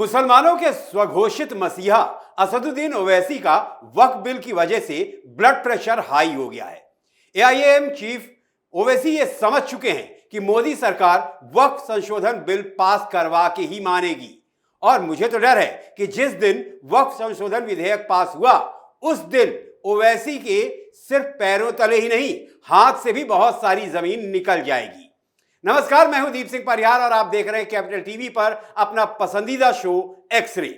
मुसलमानों के स्वघोषित मसीहा असदुद्दीन ओवैसी का वक्फ बिल की वजह से ब्लड प्रेशर हाई हो गया है। एआईएम चीफ ओवैसी ये समझ चुके हैं कि मोदी सरकार वक्फ संशोधन बिल पास करवा के ही मानेगी और मुझे तो डर है कि जिस दिन वक्फ संशोधन विधेयक पास हुआ उस दिन ओवैसी के सिर्फ पैरों तले ही नहीं हाथ से भी बहुत सारी जमीन निकल जाएगी। नमस्कार, मैं हूं दीप सिंह परिहार और आप देख रहे हैं कैपिटल टीवी पर अपना पसंदीदा शो एक्स-रे।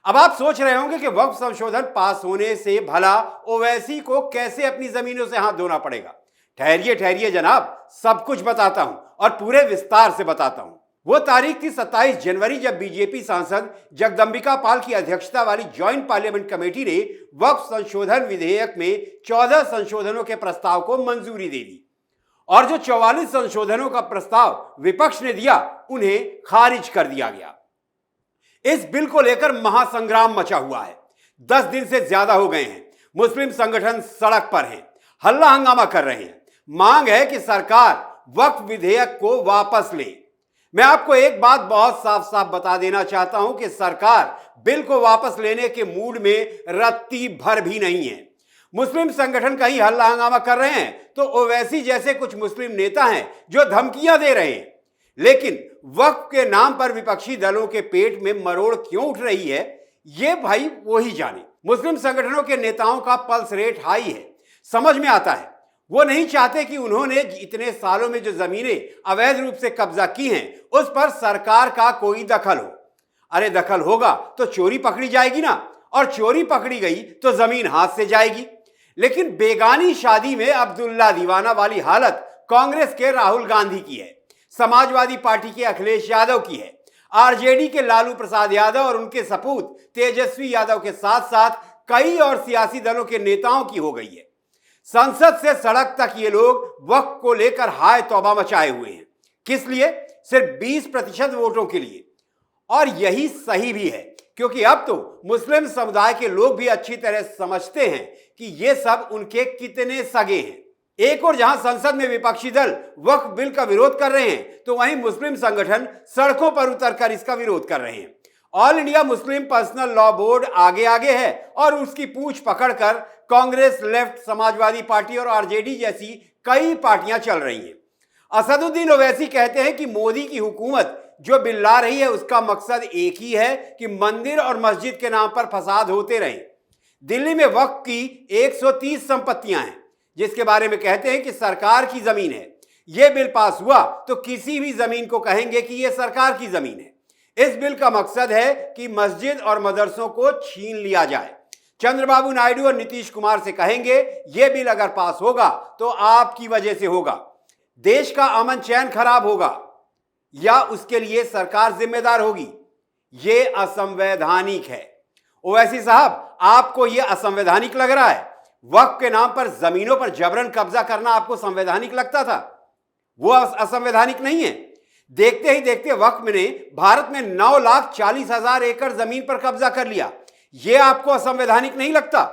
अब आप सोच रहे होंगे कि वक्फ संशोधन पास होने से भला ओवैसी को कैसे अपनी जमीनों से हाथ धोना पड़ेगा। ठहरिए ठहरिए जनाब, सब कुछ बताता हूं और पूरे विस्तार से बताता हूं। वो तारीख थी 27 जनवरी जब बीजेपी सांसद जगदंबिका पाल की अध्यक्षता वाली ज्वाइंट पार्लियामेंट कमेटी ने वक्फ संशोधन विधेयक में 14 संशोधनों के प्रस्ताव को मंजूरी दे दी और जो 44 संशोधनों का प्रस्ताव विपक्ष ने दिया उन्हें खारिज कर दिया गया। इस बिल को लेकर महासंग्राम मचा हुआ है। 10 दिन से ज्यादा हो गए हैं। मुस्लिम संगठन सड़क पर हैं, हल्ला हंगामा कर रहे हैं। मांग है कि सरकार वक्फ विधेयक को वापस ले। मैं आपको एक बात बहुत साफ साफ बता देना चाहता हूं कि सरकार बिल को वापस लेने के मूड में रत्ती भर भी नहीं है। मुस्लिम संगठन कहीं हल्ला हंगामा कर रहे हैं तो ओवैसी जैसे कुछ मुस्लिम नेता हैं जो धमकियां दे रहे हैं, लेकिन वक्फ के नाम पर विपक्षी दलों के पेट में मरोड़ क्यों उठ रही है ये भाई वो ही जाने। मुस्लिम संगठनों के नेताओं का पल्स रेट हाई है, समझ में आता है। वो नहीं चाहते कि उन्होंने इतने सालों में जो जमीनें अवैध रूप से कब्जा की हैं उस पर सरकार का कोई दखल हो। अरे दखल होगा तो चोरी पकड़ी जाएगी ना, और चोरी पकड़ी गई तो जमीन हाथ से जाएगी। लेकिन बेगानी शादी में अब्दुल्ला दीवाना वाली हालत कांग्रेस के राहुल गांधी की है, समाजवादी पार्टी के अखिलेश यादव की है, आरजेडी के लालू प्रसाद यादव और उनके सपूत तेजस्वी यादव के साथ साथ कई और सियासी दलों के नेताओं की हो गई है। संसद से सड़क तक ये लोग वक्फ को लेकर हाय तौबा मचाए हुए हैं। किस लिए? सिर्फ 20% वोटों के लिए। और यही सही भी है, क्योंकि अब तो मुस्लिम समुदाय के लोग भी अच्छी तरह समझते हैं कि ये सब उनके कितने सगे हैं। एक और जहां संसद में विपक्षी दल वक्फ बिल का विरोध कर रहे हैं तो वहीं मुस्लिम संगठन सड़कों पर उतरकर इसका विरोध कर रहे हैं। All India Muslim personal law board आगे आगे है और उसकी पूंछ पकड़कर कांग्रेस, लेफ्ट, समाजवादी पार्टी और आरजेडी जैसी कई पार्टियां चल रही हैं। असदुद्दीन ओवैसी कहते हैं कि मोदी की हुकूमत जो बिल ला रही है उसका मकसद एक ही है कि मंदिर और मस्जिद के नाम पर फसाद होते रहे। दिल्ली में वक्फ की 130 संपत्तियां हैं जिसके बारे में कहते हैं कि सरकार की जमीन है। यह बिल पास हुआ तो किसी भी जमीन को कहेंगे कि यह सरकार की जमीन है। इस बिल का मकसद है कि मस्जिद और मदरसों को छीन लिया जाए। चंद्रबाबू नायडू और नीतीश कुमार से कहेंगे यह बिल अगर पास होगा तो आपकी वजह से होगा, देश का अमन चैन खराब होगा या उसके लिए सरकार जिम्मेदार होगी। यह असंवैधानिक है। ओवैसी साहब, आपको यह असंवैधानिक लग रहा है? वक्फ के नाम पर जमीनों पर जबरन कब्जा करना आपको संवैधानिक लगता था? वो असंवैधानिक नहीं है। देखते ही देखते वक्फ ने भारत में 9,40,000 एकड़ जमीन पर कब्जा कर लिया। यह आपको असंवैधानिक नहीं लगता?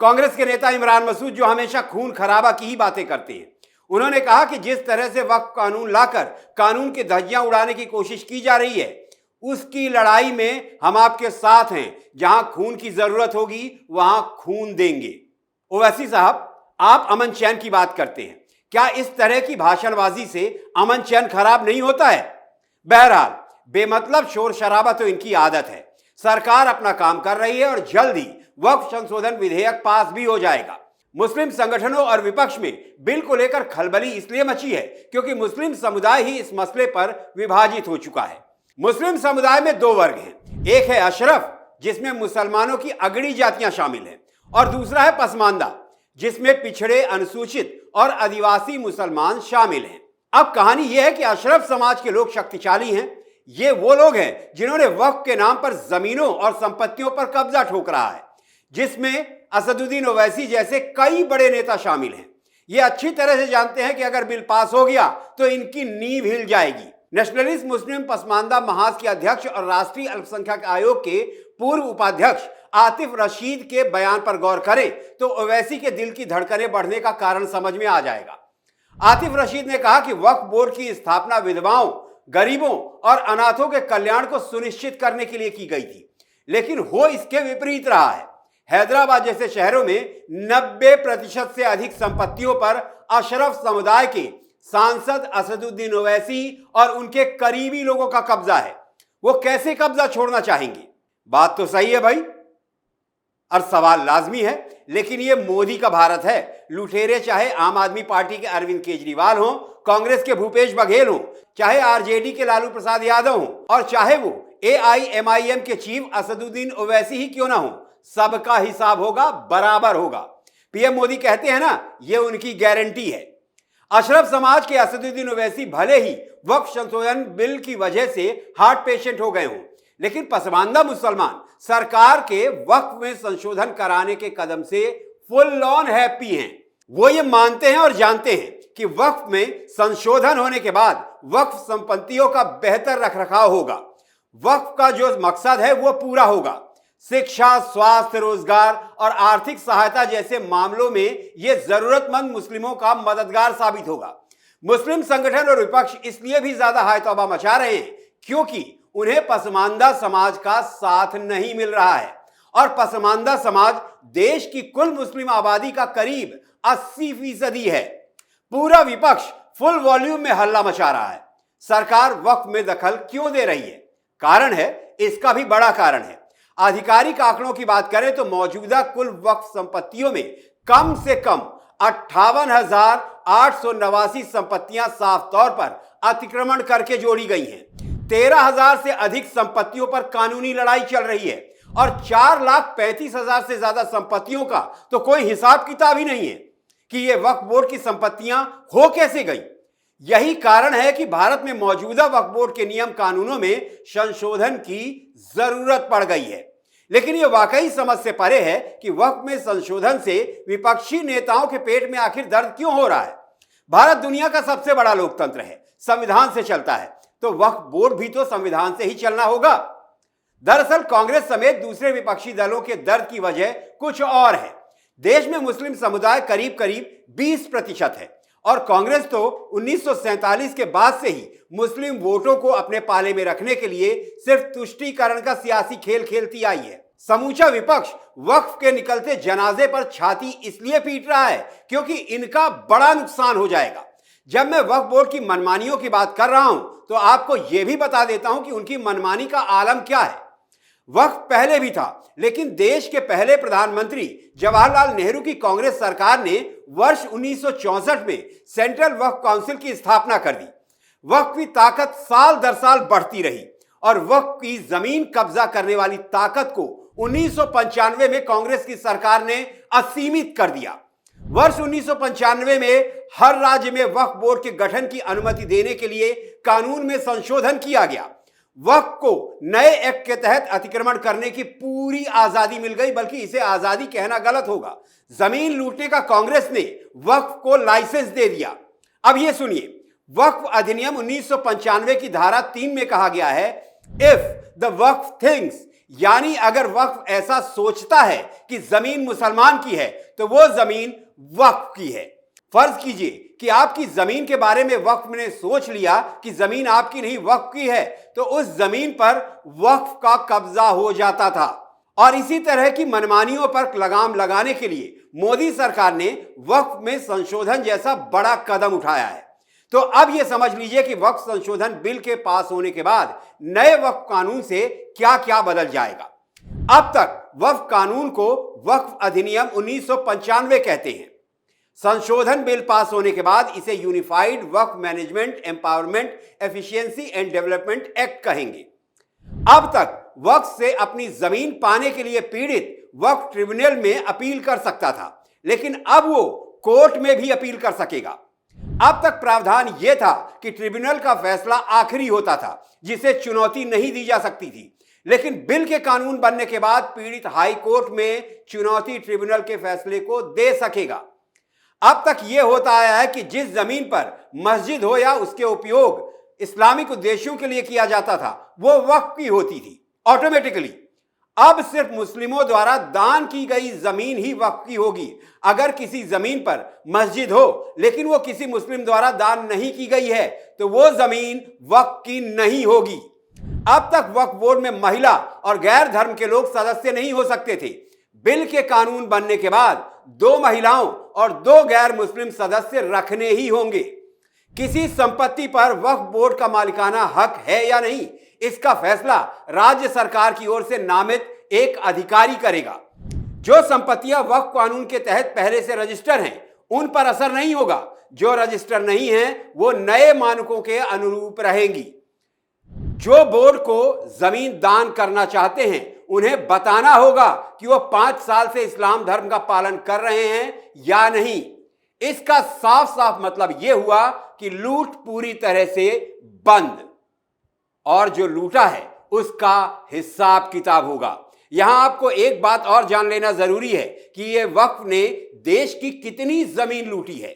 कांग्रेस के नेता इमरान मसूद जो हमेशा खून खराबा की ही बातें करते हैं, उन्होंने कहा कि जिस तरह से वक्फ कानून लाकर कानून की धज्जियां उड़ाने की कोशिश की जा रही है उसकी लड़ाई में हम आपके साथ हैं। जहां खून की जरूरत होगी वहां खून देंगे। ओवैसी साहब, आप अमन चैन की बात करते हैं, क्या इस तरह की भाषणबाजी से अमन चैन खराब नहीं होता है? बहरहाल बेमतलब शोर शराबा तो इनकी आदत है। सरकार अपना काम कर रही है और जल्द ही वक्फ संशोधन विधेयक पास भी हो जाएगा। मुस्लिम संगठनों और विपक्ष में बिल को लेकर खलबली इसलिए मची है क्योंकि मुस्लिम समुदाय ही इस मसले पर विभाजित हो चुका है। मुस्लिम समुदाय में 2 वर्ग हैं। एक है अशरफ जिसमें मुसलमानों की अगड़ी जातियां शामिल हैं और दूसरा है पसमानदा जिसमें पिछड़े, अनुसूचित और आदिवासी मुसलमान शामिल हैं। अब कहानी यह है कि अशरफ समाज के लोग शक्तिशाली हैं। ये वो लोग हैं जिन्होंने वक्फ के नाम पर जमीनों और संपत्तियों पर कब्जा ठोक रहा है, जिसमें असदुद्दीन ओवैसी जैसे कई बड़े नेता शामिल हैं। ये अच्छी तरह से जानते हैं कि अगर बिल पास हो गया तो इनकी नींव हिल जाएगी। नेशनलिस्ट मुस्लिम पसमानदा महाज के अध्यक्ष और राष्ट्रीय अल्पसंख्यक आयोग के पूर्व उपाध्यक्ष आतिफ रशीद के बयान पर गौर करें तो ओवैसी के दिल की धड़कनें बढ़ने का कारण समझ में आ जाएगा। आतिफ रशीद ने कहा कि वक्फ बोर्ड की स्थापना विधवाओं, गरीबों और अनाथों के कल्याण को सुनिश्चित करने के लिए की गई थी, लेकिन हो इसके विपरीत रहा है। हैदराबाद जैसे शहरों में 90% से अधिक संपत्तियों पर अशरफ समुदाय के सांसद असदुद्दीन ओवैसी और उनके करीबी लोगों का कब्जा है। वो कैसे कब्जा छोड़ना चाहेंगे? बात तो सही है भाई, और सवाल लाजमी है, लेकिन ये मोदी का भारत है। लुटेरे चाहे आम आदमी पार्टी के अरविंद केजरीवाल हों, कांग्रेस के भूपेश बघेल हों, चाहे आरजेडी के लालू प्रसाद यादव हों, और चाहे वो AIMIM के चीफ असदुद्दीन ओवैसी ही क्यों ना हो, सबका हिसाब होगा, बराबर होगा। पीएम मोदी कहते हैं ना, ये उनकी गारंटी है। अशरफ समाज के असदुद्दीन ओवैसी भले ही वक्फ संशोधन बिल की वजह से हार्ट पेशेंट हो गए हों, लेकिन पसमानदा मुसलमान सरकार के वक्फ में संशोधन कराने के कदम से फुल ऑन हैप्पी हैं। वो ये मानते हैं और जानते हैं कि वक्फ में संशोधन होने के बाद वक्फ संपत्तियों का बेहतर रखरखाव होगा, वक्फ का जो मकसद है वो पूरा होगा। शिक्षा, स्वास्थ्य, रोजगार और आर्थिक सहायता जैसे मामलों में यह जरूरतमंद मुस्लिमों का मददगार साबित होगा। मुस्लिम संगठन और विपक्ष इसलिए भी ज्यादा हाय तौबा मचा रहे हैं क्योंकि उन्हें पसमानदा समाज का साथ नहीं मिल रहा है, और पसमानदा समाज देश की कुल मुस्लिम आबादी का करीब 80% है। पूरा विपक्ष फुल वॉल्यूम में हल्ला मचा रहा है। सरकार वक्फ में दखल क्यों दे रही है? कारण है, इसका भी बड़ा कारण है। आधिकारिक आंकड़ों की बात करें तो मौजूदा कुल वक्फ संपत्तियों में कम से कम 58,889 संपत्तियां साफ तौर पर अतिक्रमण करके जोड़ी गई हैं। 13,000 से अधिक संपत्तियों पर कानूनी लड़ाई चल रही है, और 4,35,000 से ज्यादा संपत्तियों का तो कोई हिसाब किताब ही नहीं है कि ये वक्फ बोर्ड की संपत्तियां हो कैसे गई। यही कारण है कि भारत में मौजूदा वक्फ बोर्ड के नियम कानूनों में संशोधन की जरूरत पड़ गई है। लेकिन यह वाकई समझ से परे है कि वक्फ में संशोधन से विपक्षी नेताओं के पेट में आखिर दर्द क्यों हो रहा है। भारत दुनिया का सबसे बड़ा लोकतंत्र है, संविधान से चलता है, तो वक्फ बोर्ड भी तो संविधान से ही चलना होगा। दरअसल कांग्रेस समेत दूसरे विपक्षी दलों के दर्द की वजह कुछ और है। देश में मुस्लिम समुदाय करीब करीब 20% है, और कांग्रेस तो 1947 के बाद से ही मुस्लिम वोटों को अपने पाले में रखने के लिए सिर्फ तुष्टीकरण का सियासी खेल खेलती आई है। समूचा विपक्ष वक्फ के निकलते जनाजे पर छाती इसलिए पीट रहा है क्योंकि इनका बड़ा नुकसान हो जाएगा। जब मैं वक्फ बोर्ड की मनमानियों की बात कर रहा हूं तो आपको यह भी बता देता हूं कि उनकी मनमानी का आलम क्या है। वक्फ पहले भी था, लेकिन देश के पहले प्रधानमंत्री जवाहरलाल नेहरू की कांग्रेस सरकार ने वर्ष 1964 में सेंट्रल वक्फ काउंसिल की स्थापना कर दी। वक्फ की ताकत साल दर साल बढ़ती रही, और वक्फ की जमीन कब्जा करने वाली ताकत को 1995 में कांग्रेस की सरकार ने असीमित कर दिया। वर्ष 1995 में हर राज्य में वक्फ बोर्ड के गठन की अनुमति देने के लिए कानून में संशोधन किया गया। वक्फ को नए एक्ट के तहत अतिक्रमण करने की पूरी आजादी मिल गई, बल्कि इसे आजादी कहना गलत होगा। जमीन लूटने का कांग्रेस ने वक्फ को लाइसेंस दे दिया। अब यह सुनिए, वक्फ अधिनियम 1995 की धारा 3 में कहा गया है, इफ द वक्फ थिंक्स, यानी अगर वक्फ ऐसा सोचता है कि जमीन मुसलमान की है तो वो जमीन वक्फ की है। फर्ज कीजिए कि आपकी जमीन के बारे में वक्फ ने सोच लिया कि जमीन आपकी नहीं वक्फ की है, तो उस जमीन पर वक्फ का कब्जा हो जाता था। और इसी तरह की मनमानियों पर लगाम लगाने के लिए मोदी सरकार ने वक्फ में संशोधन जैसा बड़ा कदम उठाया है। तो अब यह समझ लीजिए कि वक्फ संशोधन बिल के पास होने के बाद नए वक्फ कानून से क्या क्या बदल जाएगा। अब तक वक्फ कानून को वक्फ अधिनियम 1995 कहते हैं। संशोधन बिल पास होने के बाद इसे unified Waqf management, empowerment, efficiency and development act कहेंगे। अब तक वक्फ से अपनी जमीन पाने के लिए पीड़ित वक्फ ट्रिब्यूनल में अपील कर सकता था, लेकिन अब वो कोर्ट में भी अपील कर सकेगा। अब तक प्रावधान यह था कि ट्रिब्यूनल का फैसला आखिरी होता था, जिसे चुनौती नहीं दी जा सकती थी। लेकिन बिल के कानून बनने के बाद पीड़ित हाई कोर्ट में चुनौती ट्रिब्यूनल के फैसले को दे सकेगा। अब तक यह होता आया है कि जिस जमीन पर मस्जिद हो या उसके उपयोग इस्लामिक उद्देश्यों के लिए किया जाता था, वो वक्फ की होती थी ऑटोमेटिकली। अब सिर्फ मुस्लिमों द्वारा दान की गई जमीन ही वक्फ की होगी। अगर किसी जमीन पर मस्जिद हो लेकिन वो किसी मुस्लिम द्वारा दान नहीं की गई है तो वो जमीन वक्फ की नहीं होगी। अब तक वक्फ बोर्ड में महिला और गैर धर्म के लोग सदस्य नहीं हो सकते थे। बिल के कानून बनने के बाद 2 महिलाओं और 2 गैर मुस्लिम सदस्य रखने ही होंगे। किसी संपत्ति पर वक्फ बोर्ड का मालिकाना हक है या नहीं, इसका फैसला राज्य सरकार की ओर से नामित एक अधिकारी करेगा। जो संपत्तियां वक्फ कानून के तहत पहले से रजिस्टर हैं उन पर असर नहीं होगा। जो रजिस्टर नहीं हैं वो नए मानकों के अनुरूप रहेंगी। जो बोर्ड को जमीन दान करना चाहते हैं उन्हें बताना होगा कि वो 5 साल से इस्लाम धर्म का पालन कर रहे हैं या नहीं। इसका साफ साफ मतलब यह हुआ कि लूट पूरी तरह से बंद, और जो लूटा है उसका हिसाब किताब होगा। यहां आपको एक बात और जान लेना जरूरी है कि यह वक्फ ने देश की कितनी जमीन लूटी है।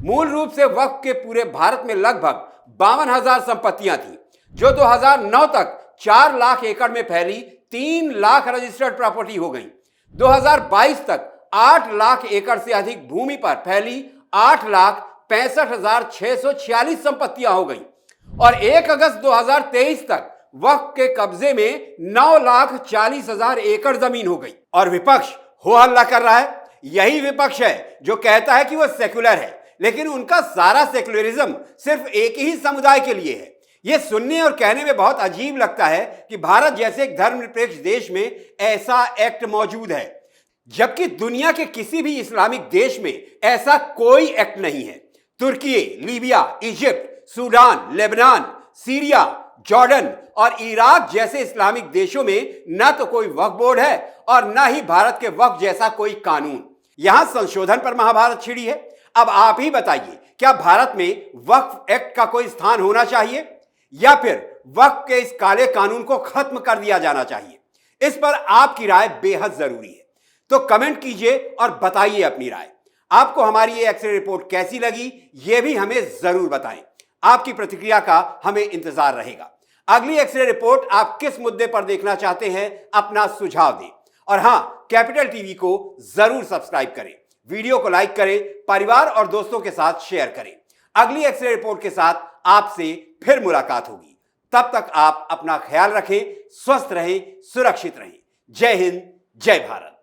मूल रूप से वक्फ के पूरे भारत में लगभग 52,000 संपत्तियां थी, जो 2009 तक 4 लाख एकड़ में फैली 3 लाख रजिस्टर्ड प्रॉपर्टी हो गई। 2022 तक 8 लाख एकड़ से अधिक भूमि पर फैली 8,65,646 संपत्तियां हो गई और 1 अगस्त 2023 तक वक्फ के कब्जे में 9,40,000 एकड़ जमीन हो गई। और विपक्ष हो हल्ला कर रहा है। यही विपक्ष है जो कहता है कि वह सेक्युलर है, लेकिन उनका सारा सेक्युलरिज्म सिर्फ एक ही समुदाय के लिए है। यह सुनने और कहने में बहुत अजीब लगता है कि भारत जैसे एक धर्मनिरपेक्ष देश में ऐसा एक्ट मौजूद है, जबकि दुनिया के किसी भी इस्लामिक देश में ऐसा कोई एक्ट नहीं है। तुर्की, Libya, Egypt, Sudan, Lebanon, Syria, Jordan और इराक जैसे इस्लामिक देशों में न तो कोई वक्फ बोर्ड है और न ही भारत के वक्फ जैसा कोई कानून। यहां संशोधन पर महाभारत छिड़ी है। अब आप ही बताइए, क्या भारत में वक्फ एक्ट का कोई स्थान होना चाहिए या फिर वक्फ के इस काले कानून को खत्म कर दिया जाना चाहिए? इस पर आपकी राय बेहद जरूरी है, तो कमेंट कीजिए और बताइए अपनी राय। आपको हमारी ये एक्सरे रिपोर्ट कैसी लगी ये भी हमें जरूर बताएं। आपकी प्रतिक्रिया का हमें इंतजार रहेगा। अगली एक्सरे रिपोर्ट आप किस मुद्दे पर देखना चाहते हैं, अपना सुझाव दें। और हां, कैपिटल टीवी को जरूर सब्सक्राइब करें, वीडियो को लाइक करें, परिवार और दोस्तों के साथ शेयर करें। अगली एक्सरे रिपोर्ट के साथ आपसे फिर मुलाकात होगी। तब तक आप अपना ख्याल रखें, स्वस्थ रहें, सुरक्षित रहें। जय हिंद, जय भारत।